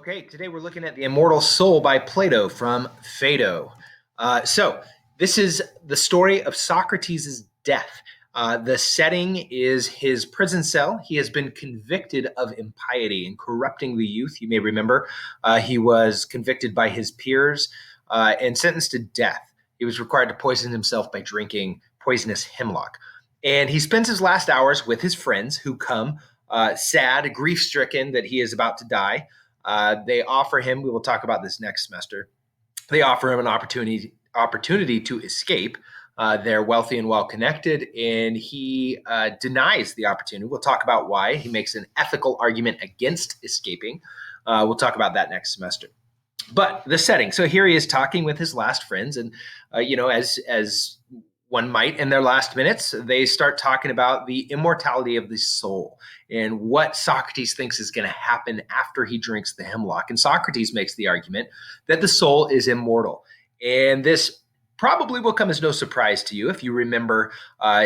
Okay, today we're looking at the Immortal Soul by Plato from Phaedo. So, this is the story of Socrates' death. The setting is his prison cell. He has been convicted of impiety and corrupting the youth. You may remember he was convicted by his peers and sentenced to death. He was required to poison himself by drinking poisonous hemlock. And he spends his last hours with his friends who come sad, grief stricken that he is about to die. They offer him, we will talk about this next semester, they offer him an opportunity to escape. They're wealthy and well connected, and he denies the opportunity. We'll talk about why. He makes an ethical argument against escaping. We'll talk about that next semester. But the setting. So here he is talking with his last friends, and as one might in their last minutes, they start talking about the immortality of the soul and what Socrates thinks is going to happen after he drinks the hemlock. And Socrates makes the argument that the soul is immortal. And this probably will come as no surprise to you if you remember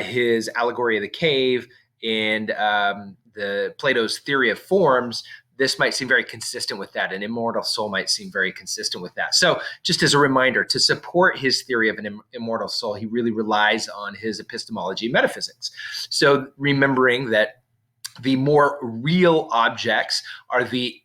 his allegory of the cave and the Plato's theory of forms. This might seem very consistent with that. An immortal soul might seem very consistent with that. So just as a reminder, to support his theory of an immortal soul, he really relies on his epistemology and metaphysics. So remembering that the more real objects are the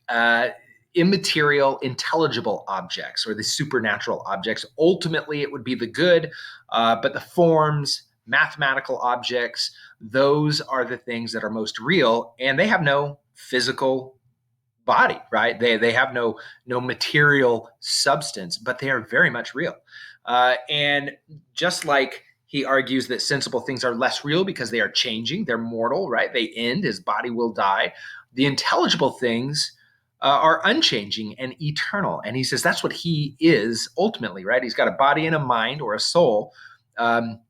immaterial, intelligible objects or the supernatural objects. Ultimately, it would be the good, but the forms, mathematical objects, those are the things that are most real, and they have no physical body, right? They have no material substance, but they are very much real. And just like he argues that sensible things are less real because they are changing, they're mortal, right? They end, his body will die. The intelligible things are unchanging and eternal. And he says that's what he is ultimately, right? He's got a body and a mind or a soul. And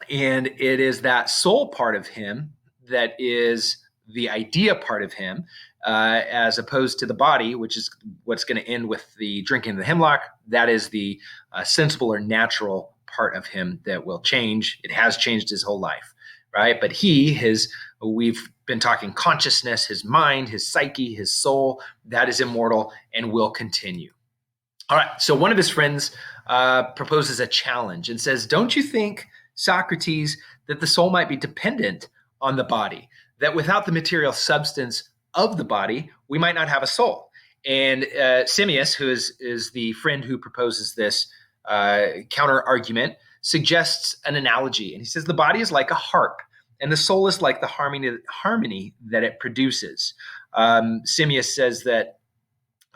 it is that soul part of him that is the idea part of him, as opposed to the body, which is what's going to end with the drinking of the hemlock. That is the sensible or natural part of him that will change. It has changed his whole life, right? But we've been talking consciousness, his mind, his psyche, his soul, that is immortal and will continue. All right, so one of his friends proposes a challenge and says, don't you think, Socrates, that the soul might be dependent on the body? That without the material substance of the body, we might not have a soul. And Simmias, who is the friend who proposes this counter argument, suggests an analogy. And he says the body is like a harp, and the soul is like the harmony that it produces. Simmias says that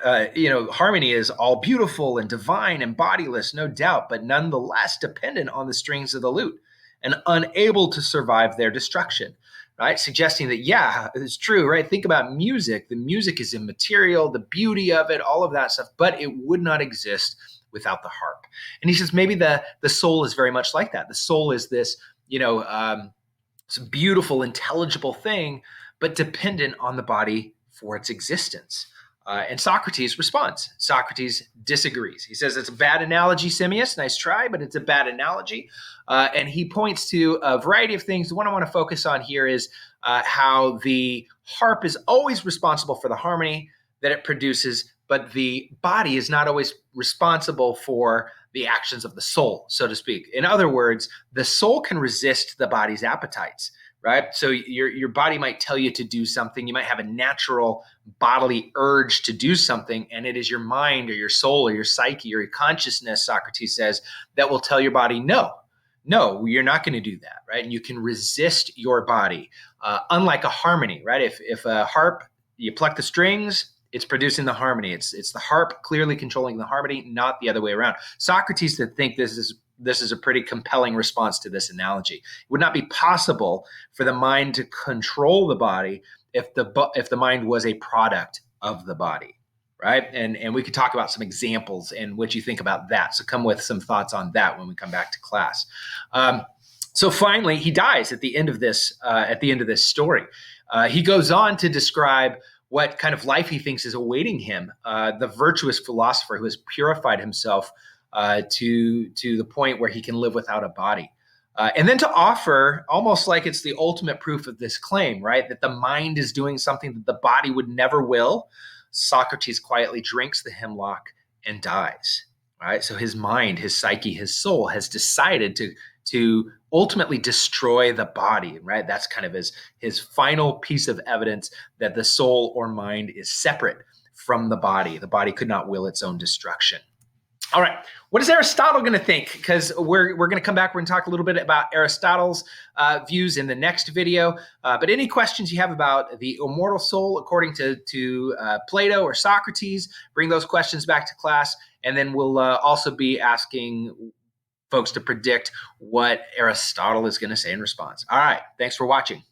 harmony is all beautiful and divine and bodiless, no doubt, but nonetheless dependent on the strings of the lute and unable to survive their destruction. Right, suggesting that, yeah, it's true, right? Think about music. The music is immaterial, the beauty of it, all of that stuff, but it would not exist without the harp. And he says maybe the soul is very much like that. The soul is this, beautiful, intelligible thing, but dependent on the body for its existence. And Socrates responds. Socrates disagrees. He says it's a bad analogy, Simmias. Nice try, but it's a bad analogy. And he points to a variety of things. The one I want to focus on here is how the harp is always responsible for the harmony that it produces, but the body is not always responsible for the actions of the soul, so to speak. In other words, the soul can resist the body's appetites, right? So your body might tell you to do something. You might have a natural bodily urge to do something, and it is your mind or your soul or your psyche or your consciousness, Socrates says, that will tell your body, no, you're not going to do that, right? And you can resist your body, unlike a harmony, right? If a harp, you pluck the strings, it's producing the harmony. It's the harp clearly controlling the harmony, not the other way around. Socrates would think this is a pretty compelling response to this analogy. It would not be possible for the mind to control the body if the mind was a product of the body, right? And we could talk about some examples and what you think about that. So come with some thoughts on that when we come back to class. So finally, he dies at the end of this story. He goes on to describe what kind of life he thinks is awaiting him, the virtuous philosopher who has purified himself to the point where he can live without a body. And then to offer, almost like it's the ultimate proof of this claim, right? That the mind is doing something that the body would never will. Socrates quietly drinks the hemlock and dies. Right? So his mind, his psyche, his soul has decided to ultimately destroy the body, right? That's kind of his final piece of evidence that the soul or mind is separate from the body. The body could not will its own destruction. All right, what is Aristotle going to think? Because we're going to come back. We're going to talk a little bit about Aristotle's views in the next video. But any questions you have about the immortal soul according to Plato or Socrates, bring those questions back to class. And then we'll also be asking folks to predict what Aristotle is going to say in response. All right, thanks for watching.